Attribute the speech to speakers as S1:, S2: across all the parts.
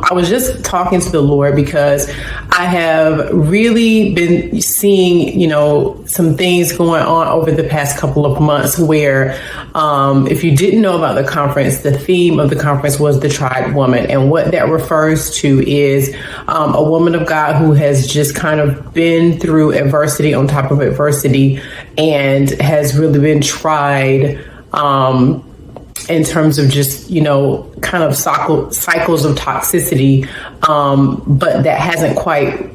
S1: I was just talking to the Lord because I have really been seeing, some things going on over the past couple of months where, if you didn't know about the conference, the theme of the conference was the tried woman. And what that refers to is a woman of God who has just kind of been through adversity on top of adversity and has really been tried in terms of just, kind of cycles of toxicity, but that hasn't quite,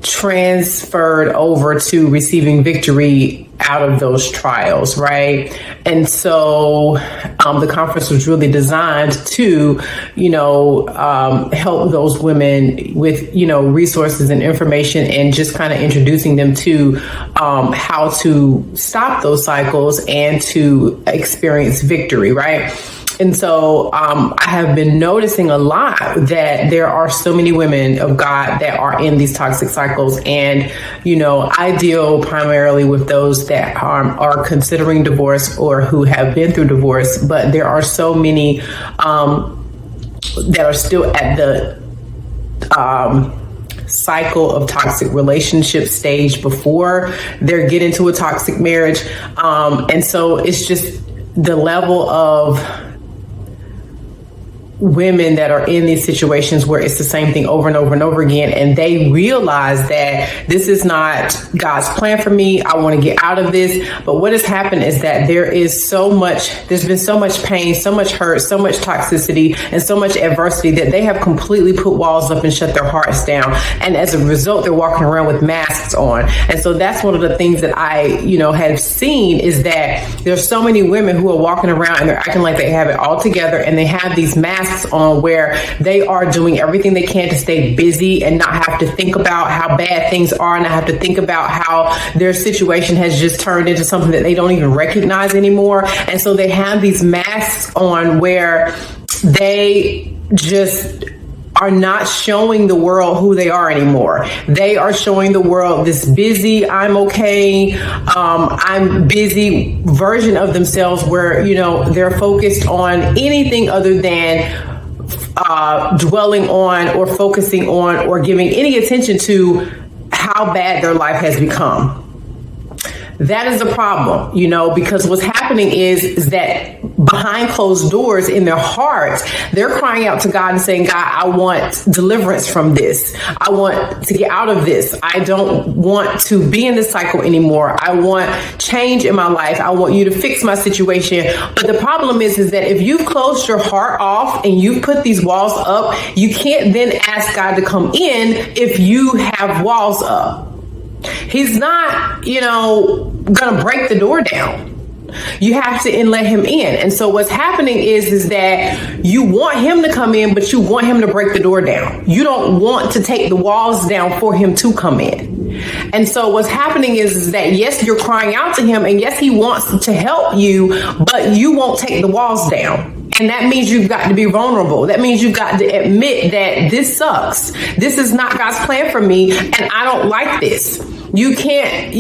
S1: transferred over to receiving victory out of those trials, right? And so the conference was really designed to, help those women with, resources and information and just kind of introducing them to how to stop those cycles and to experience victory, right? And so I have been noticing a lot that there are so many women of God that are in these toxic cycles. And, I deal primarily with those that are considering divorce or who have been through divorce. But there are so many that are still at the cycle of toxic relationship stage before they get into a toxic marriage. And so it's just the level of women that are in these situations where it's the same thing over and over and over again, and they realize that this is not God's plan for me. I want to get out of this. But what has happened is that there's been so much pain, so much hurt, so much toxicity, and so much adversity that they have completely put walls up and shut their hearts down. And as a result, they're walking around with masks on. And so that's one of the things that I, have seen is that there's so many women who are walking around and they're acting like they have it all together, and they have these masks on where they are doing everything they can to stay busy and not have to think about how bad things are, and not have to think about how their situation has just turned into something that they don't even recognize anymore. And so they have these masks on where they just are not showing the world who they are anymore. They are showing the world this busy, I'm okay, I'm busy version of themselves where, they're focused on anything other than dwelling on or focusing on or giving any attention to how bad their life has become. That is the problem, because what's happening is that behind closed doors in their hearts, they're crying out to God and saying, God, I want deliverance from this. I want to get out of this. I don't want to be in this cycle anymore. I want change in my life. I want you to fix my situation. But the problem is that if you've closed your heart off and you've put these walls up, you can't then ask God to come in if you have walls up. He's not, going to break the door down. You have to let him in. And so what's happening is that you want him to come in, but you want him to break the door down. You don't want to take the walls down for him to come in. And so what's happening is that, yes, you're crying out to him, and yes, he wants to help you, but you won't take the walls down. And that means you've got to be vulnerable. That means you've got to admit that this sucks. This is not God's plan for me, and I don't like this. You can't,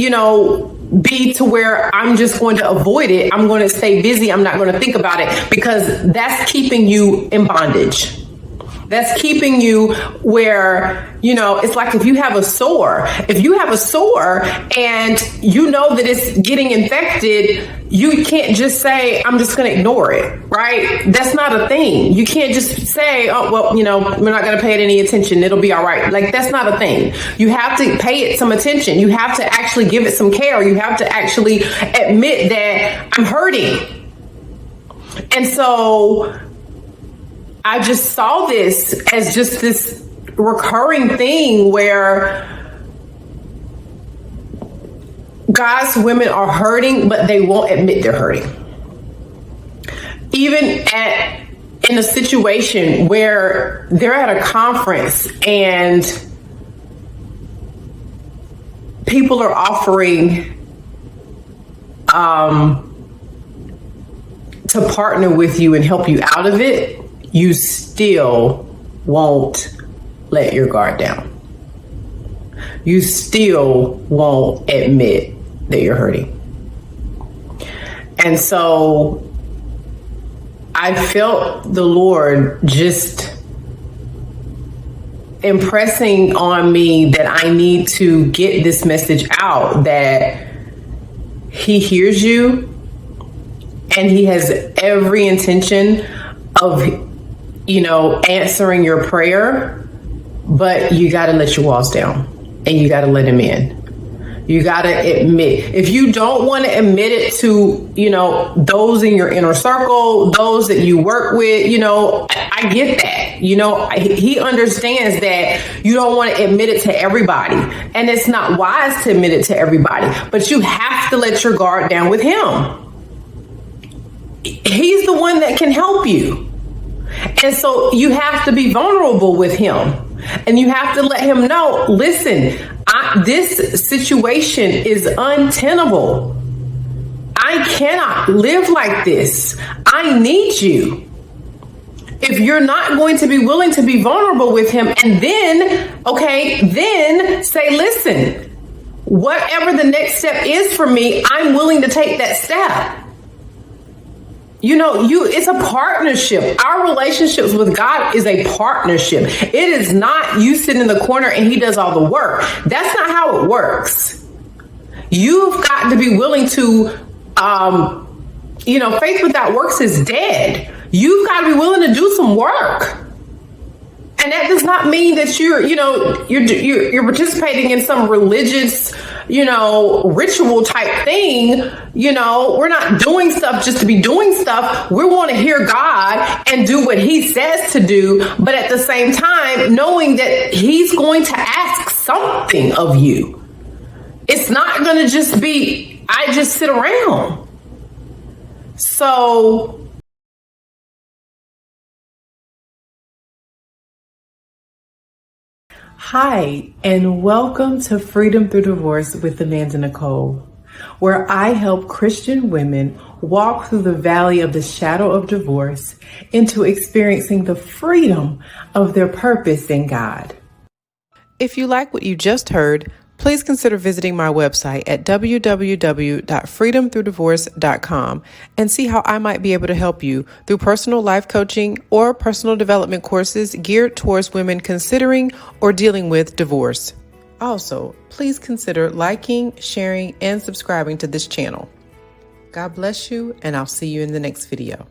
S1: be to where I'm just going to avoid it. I'm going to stay busy. I'm not going to think about it, because that's keeping you in bondage. That's keeping you where, it's like if you have a sore and you know that it's getting infected, you can't just say, I'm just going to ignore it, right? That's not a thing. You can't just say, oh, well, we're not going to pay it any attention. It'll be all right. Like, that's not a thing. You have to pay it some attention. You have to actually give it some care. You have to actually admit that I'm hurting. And so I just saw this as just this recurring thing where God's women are hurting, but they won't admit they're hurting. Even in a situation where they're at a conference and people are offering to partner with you and help you out of it, you still won't let your guard down. You still won't admit that you're hurting. And so I I felt the Lord just impressing on me that I need to get this message out, that he hears you and he has every intention of, answering your prayer, but you got to let your walls down and you got to let him in. You got to admit, if you don't want to admit it to, those in your inner circle, those that you work with, I get that. He understands that you don't want to admit it to everybody. And it's not wise to admit it to everybody, but you have to let your guard down with him. He's the one that can help you. And so you have to be vulnerable with him. And you have to let him know, listen, this situation is untenable. I cannot live like this. I need you. If you're not going to be willing to be vulnerable with him, and then say, listen, whatever the next step is for me, I'm willing to take that step. It's a partnership. Our relationships with God is a partnership. It is not you sitting in the corner and he does all the work. That's not how it works. You've got to be willing to, faith without works is dead. You've got to be willing to do some work. And that does not mean that you're participating in some religious, ritual type thing. We're not doing stuff just to be doing stuff. We want to hear God and do what he says to do. But at the same time, knowing that he's going to ask something of you. It's not going to just be, I just sit around. So hi, and welcome to Freedom Through Divorce with Amanda Nicole, where I help Christian women walk through the valley of the shadow of divorce into experiencing the freedom of their purpose in God. If you like what you just heard, please consider visiting my website at www.freedomthroughdivorce.com and see how I might be able to help you through personal life coaching or personal development courses geared towards women considering or dealing with divorce. Also, please consider liking, sharing, and subscribing to this channel. God bless you, and I'll see you in the next video.